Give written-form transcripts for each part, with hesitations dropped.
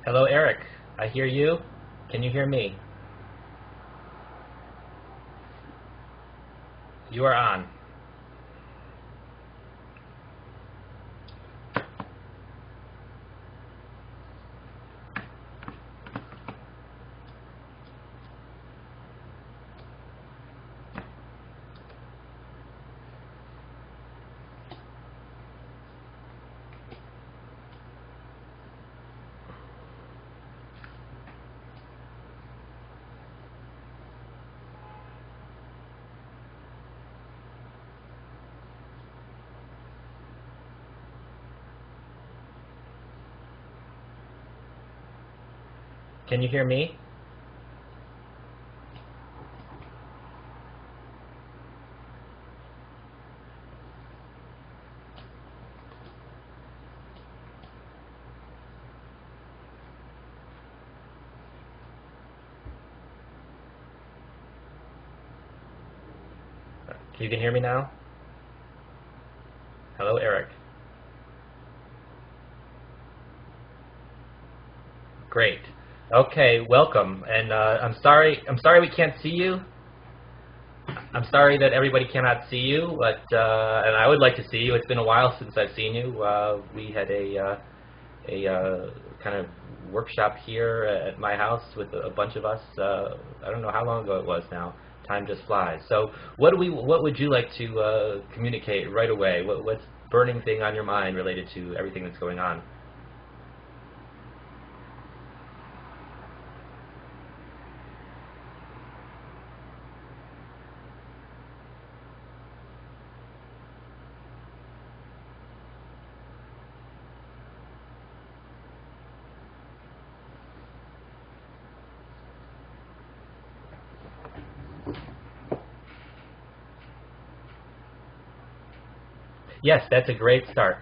Hello, Eric. I hear you. Can you hear me? You are on. Can you hear me? You can hear me now? Hello, Eric. Great. Okay, welcome. And I'm sorry we can't see you. I'm sorry that everybody cannot see you, but and I would like to see you. It's been a while since I've seen you. We had a kind of workshop here at my house with a bunch of us. I don't know how long ago it was now. Time just flies. So what would you like to communicate right away? What's burning thing on your mind related to everything that's going on? Yes, that's a great start.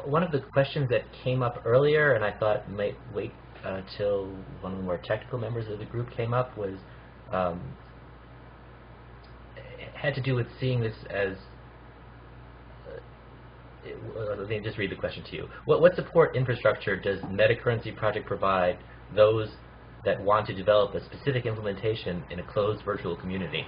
One of the questions that came up earlier, and I thought might wait till one of the more technical members of the group came up, was um, had to do with seeing this as let me just read the question to you. What support infrastructure does MetaCurrency Project provide those that want to develop a specific implementation in a closed virtual community?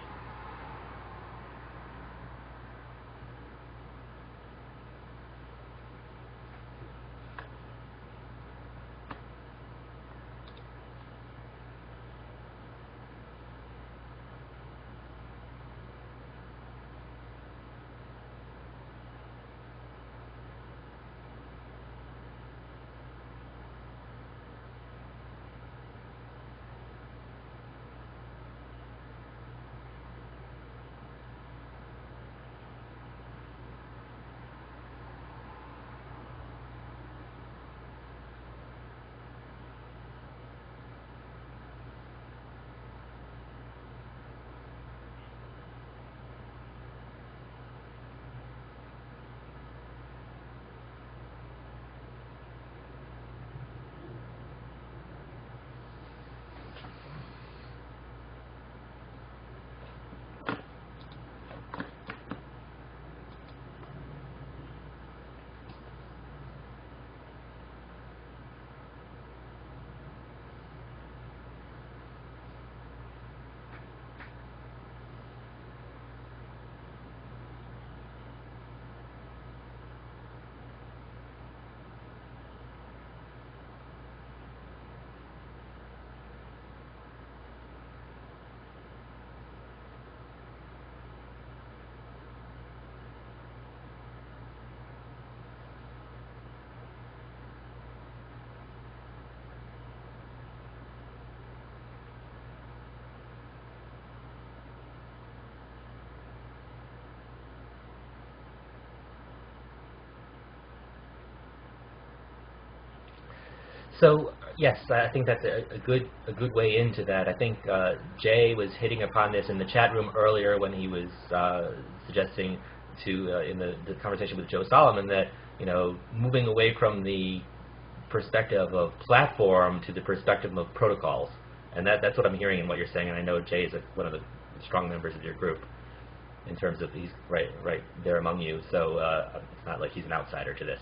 So yes, I think that's a good way into that. I think Jay was hitting upon this in the chat room earlier when he was suggesting to in the conversation with Joe Solomon that moving away from the perspective of platform to the perspective of protocols, and that's what I'm hearing in what you're saying. And I know Jay is one of the strong members of your group in terms of he's right there among you. So it's not like he's an outsider to this.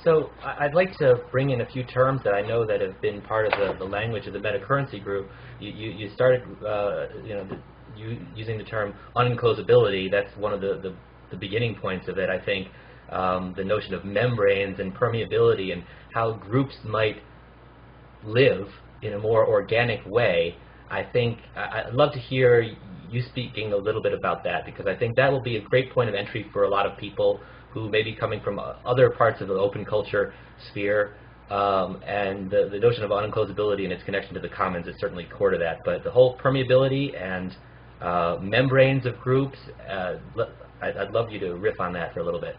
So I'd like to bring in a few terms that I know that have been part of the language of the metacurrency group. You started using the term unenclosability. That's one of the beginning points of it. I think the notion of membranes and permeability and how groups might live in a more organic way. I think I'd love to hear you speaking a little bit about that, because I think that will be a great point of entry for a lot of people who may be coming from other parts of the open culture sphere, and the notion of unenclosability and its connection to the commons is certainly core to that. But the whole permeability and membranes of groups, I'd love you to riff on that for a little bit.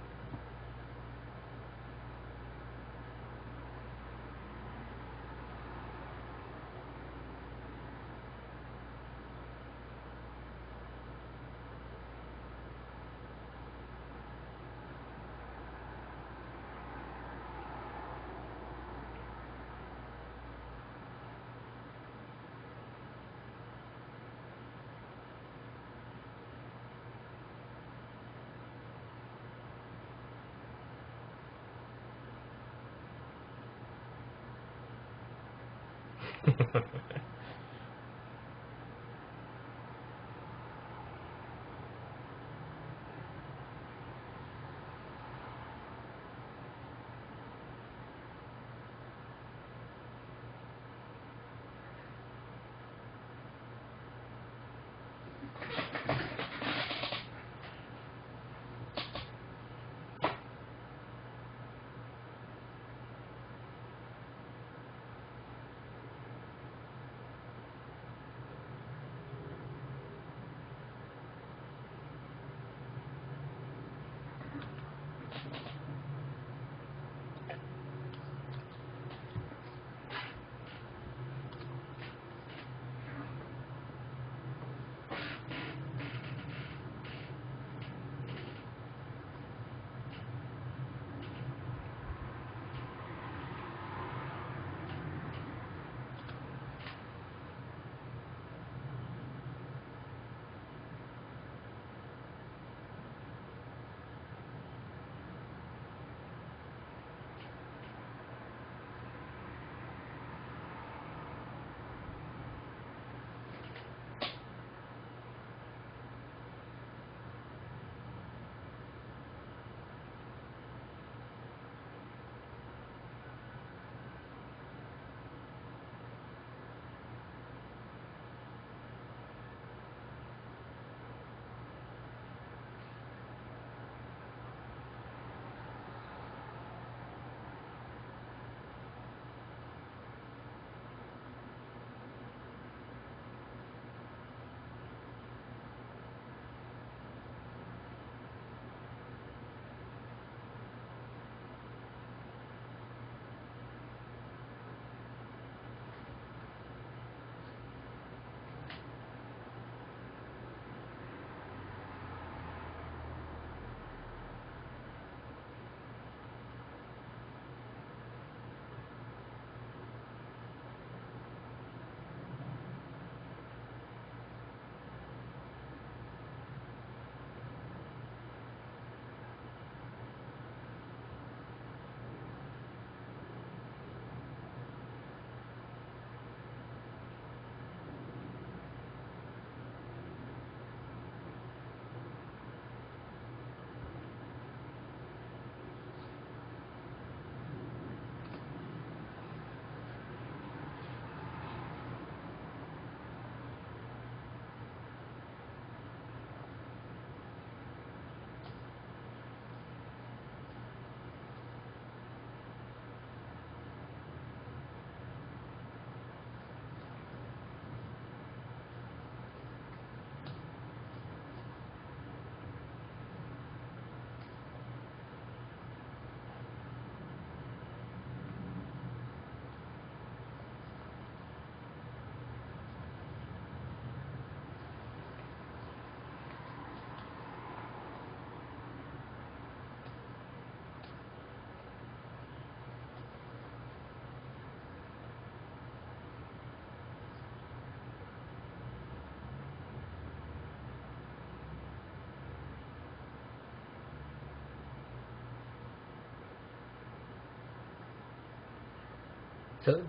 So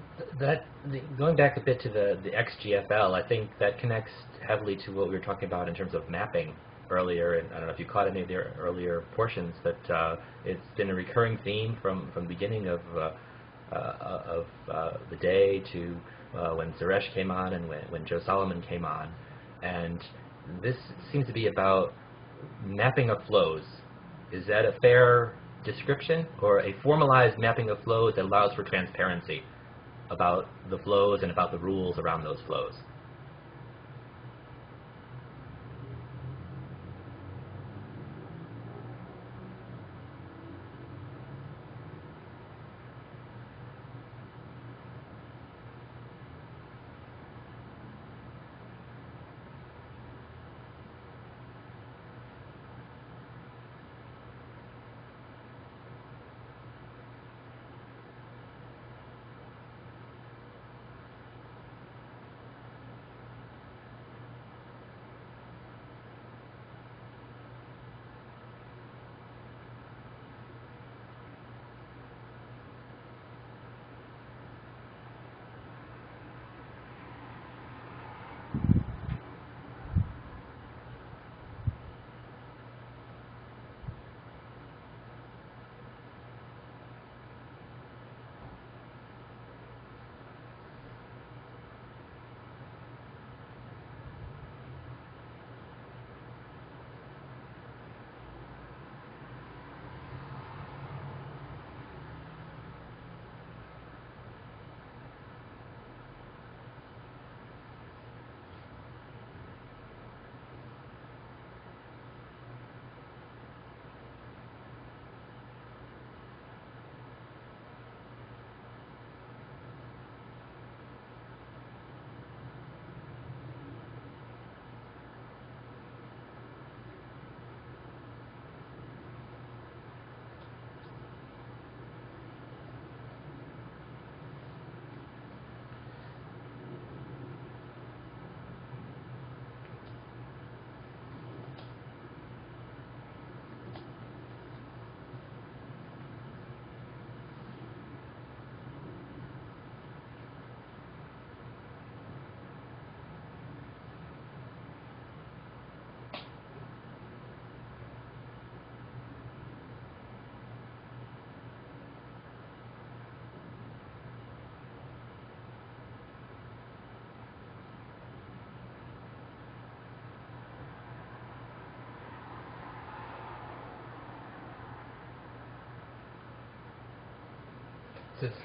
going back a bit to the XGFL, I think that connects heavily to what we were talking about in terms of mapping earlier. And I don't know if you caught any of the earlier portions, but it's been a recurring theme from the beginning of the day to when Suresh came on and when Joe Solomon came on. And this seems to be about mapping of flows. Is that a fair description, or a formalized mapping of flows that allows for transparency about the flows and about the rules around those flows?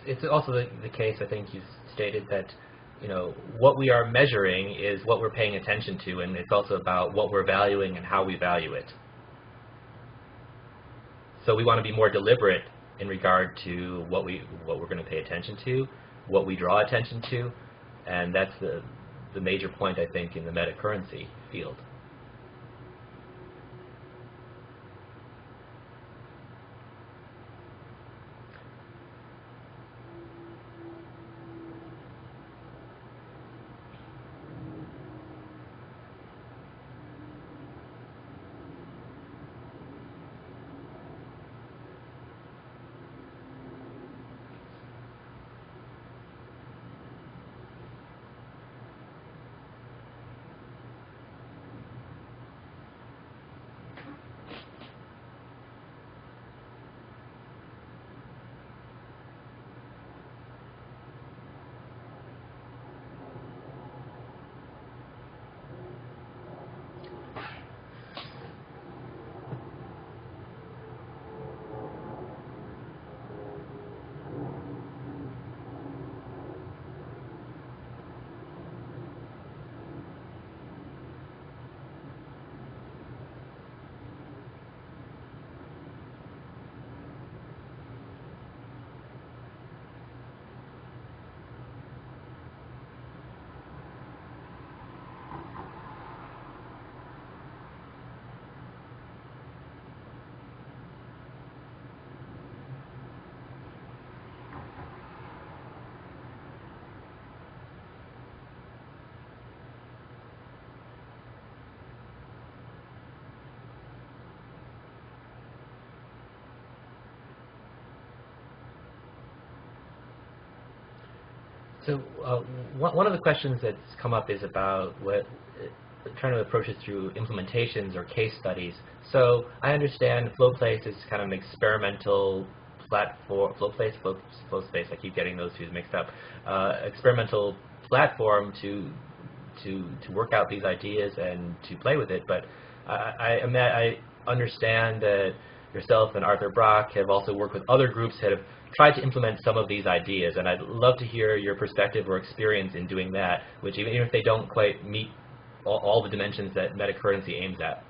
It's also the case, I think you stated, that what we are measuring is what we're paying attention to, and it's also about what we're valuing and how we value it. So we want to be more deliberate in regard to what we're going to pay attention to, what we draw attention to, and that's the major point, I think, in the metacurrency field. So one of the questions that's come up is about trying to approach it through implementations or case studies. So I understand FlowPlace is kind of an experimental platform. FlowSpace. I keep getting those two mixed up. Experimental platform to work out these ideas and to play with it. But I understand that yourself and Arthur Brock have also worked with other groups that have tried to implement some of these ideas, and I'd love to hear your perspective or experience in doing that, which even if they don't quite meet all the dimensions that Metacurrency aims at.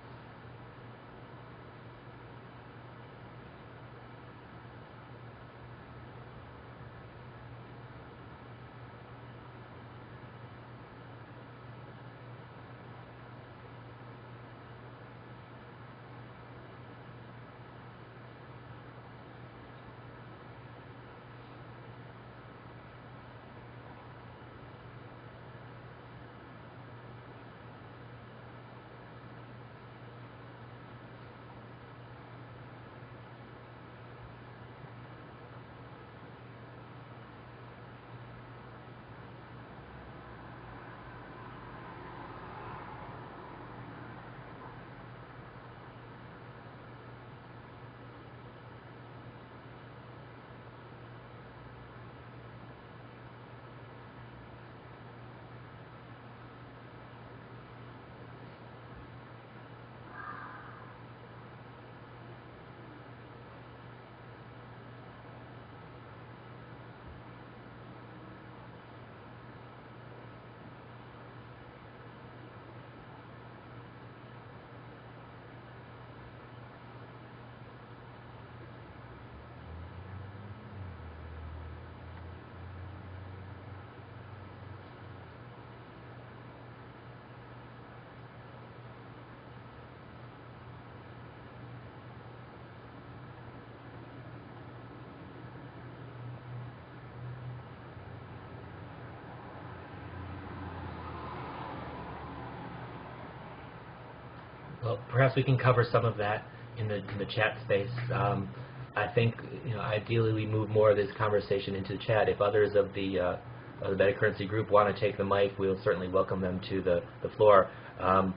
Well, perhaps we can cover some of that in the chat space. I think ideally we move more of this conversation into the chat. If others of the Metacurrency group want to take the mic, we'll certainly welcome them to the floor. One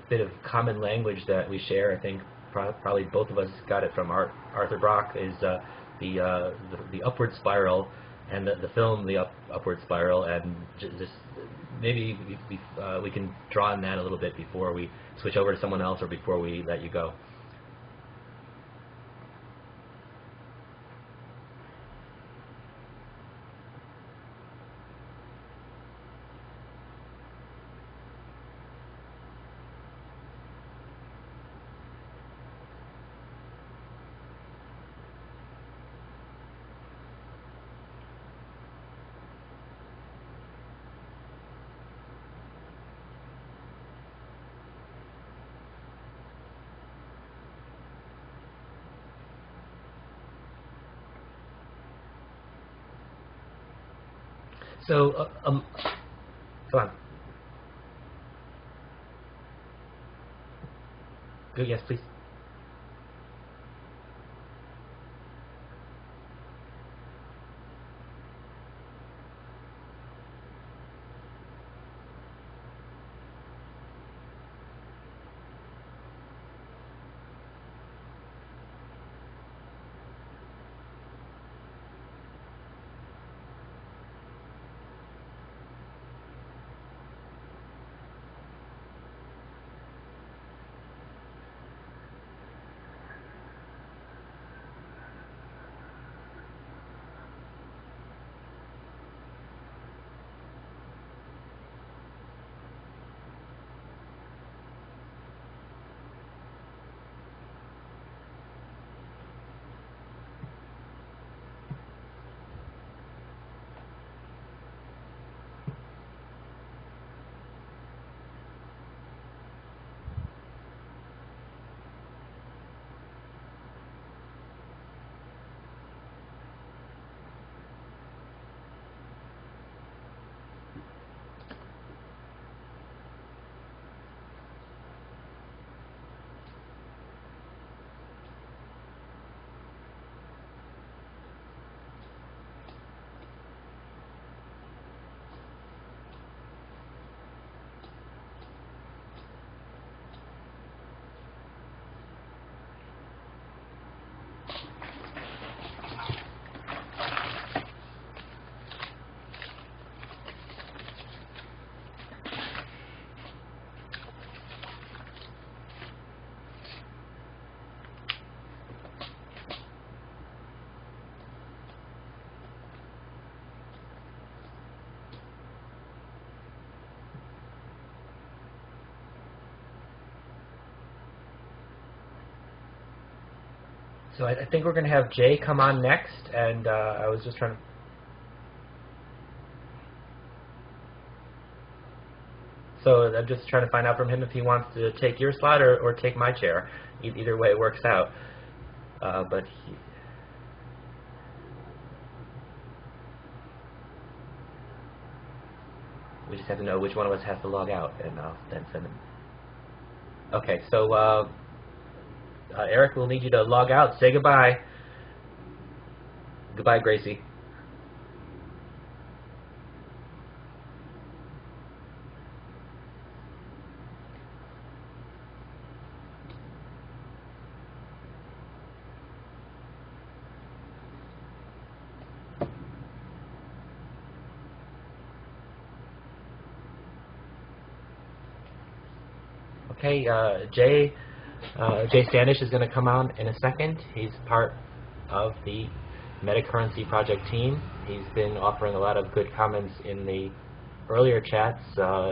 bit of common language that we share, I think probably both of us got it from Arthur Brock, is the upward spiral, and the film The Upward Spiral, and just maybe we can draw on that a little bit before we switch over to someone else or before we let you go. So, go on. Yes, please. So I think we're going to have Jay come on next, and I was just trying to... So I'm just trying to find out from him if he wants to take your slot or take my chair. Either way, it works out. But we just have to know which one of us has to log out, and I'll then send him. Okay, so Eric, we'll need you to log out. Say goodbye. Goodbye, Gracie. Okay, Jay Standish is going to come on in a second. He's part of the MetaCurrency project team. He's been offering a lot of good comments in the earlier chats,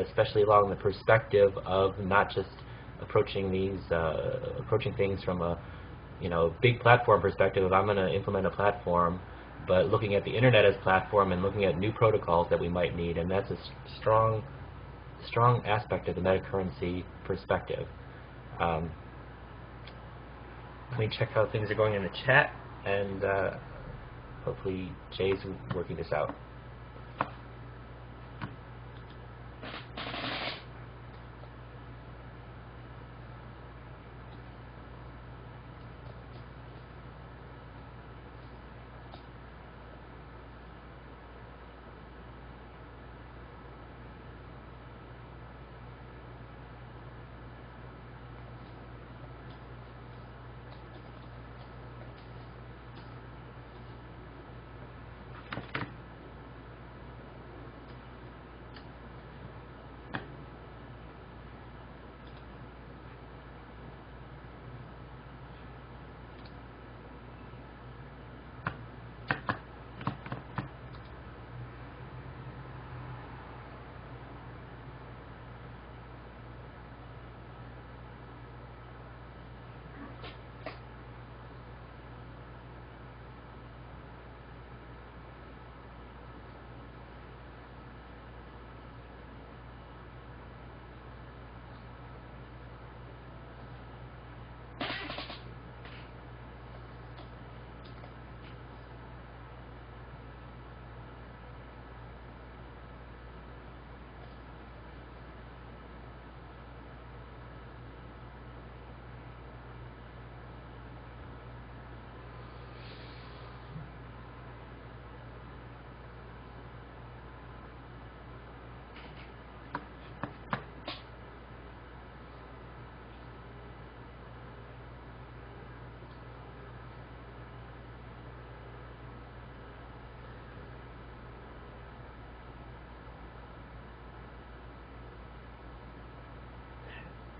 especially along the perspective of not just approaching things from a big platform perspective of I'm going to implement a platform, but looking at the internet as platform and looking at new protocols that we might need, and that's a strong aspect of the MetaCurrency perspective. Let me check how things are going in the chat, and hopefully Jay's working this out.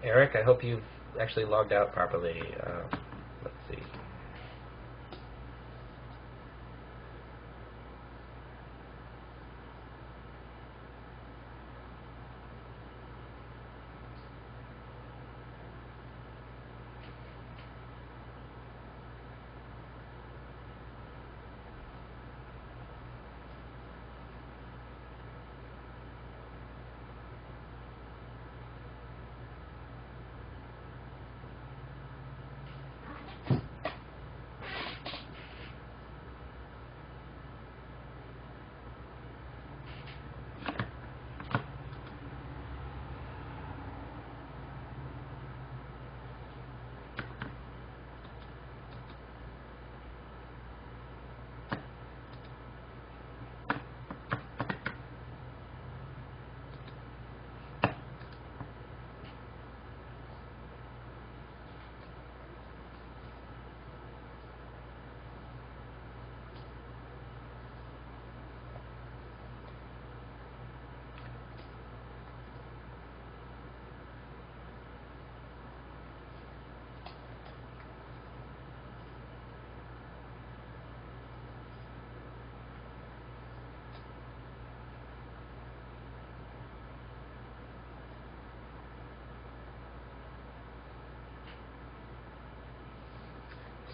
Eric, I hope you've actually logged out properly. Let's see.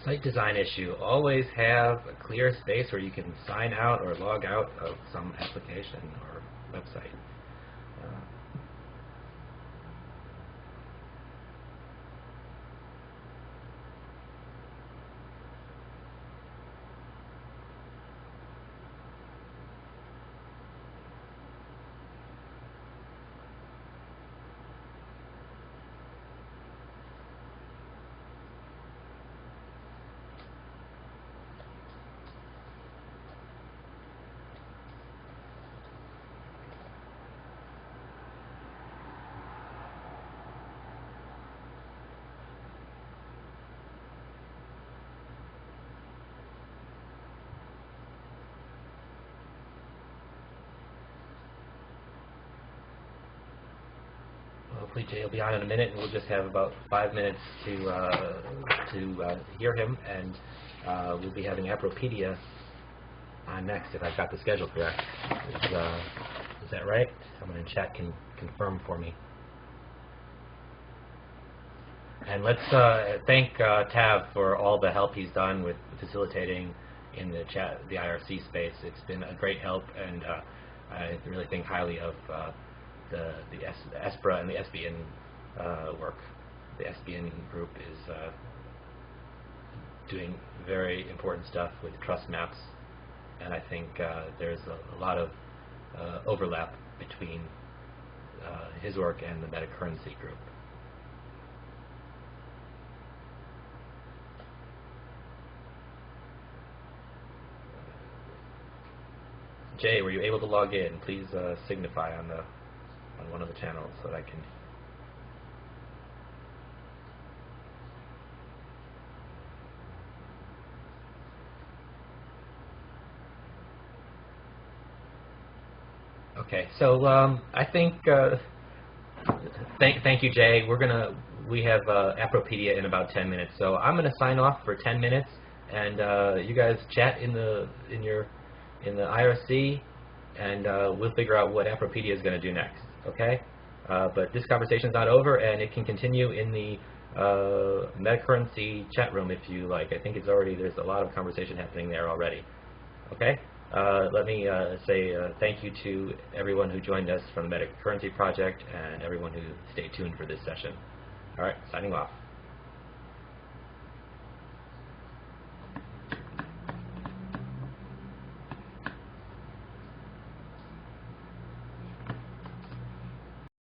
Site design issue. Always have a clear space where you can sign out or log out of some application or website. Hopefully Jay will be on in a minute, and we'll just have about 5 minutes to hear him, and we'll be having Appropedia on next, if I've got the schedule correct. Is that right? Someone in chat can confirm for me. And let's thank Tav for all the help he's done with facilitating in the chat, the IRC space. It's been a great help, and I really think highly of the ESPRA and the SBN work. The SBN group is doing very important stuff with trust maps, and I think there's a lot of overlap between his work and the Metacurrency group. Jay, were you able to log in? Please signify on one of the channels so that I can. Okay, so I think thank you, Jay. We have Appropedia in about 10 minutes, so I'm gonna sign off for 10 minutes, and you guys chat in the IRC, and we'll figure out what Appropedia is going to do next. Okay, but this conversation's not over, and it can continue in the Metacurrency chat room if you like. I think there's a lot of conversation happening there already. Okay. Let me say thank you to everyone who joined us from the Metacurrency project and everyone who stayed tuned for this session. All right, signing off.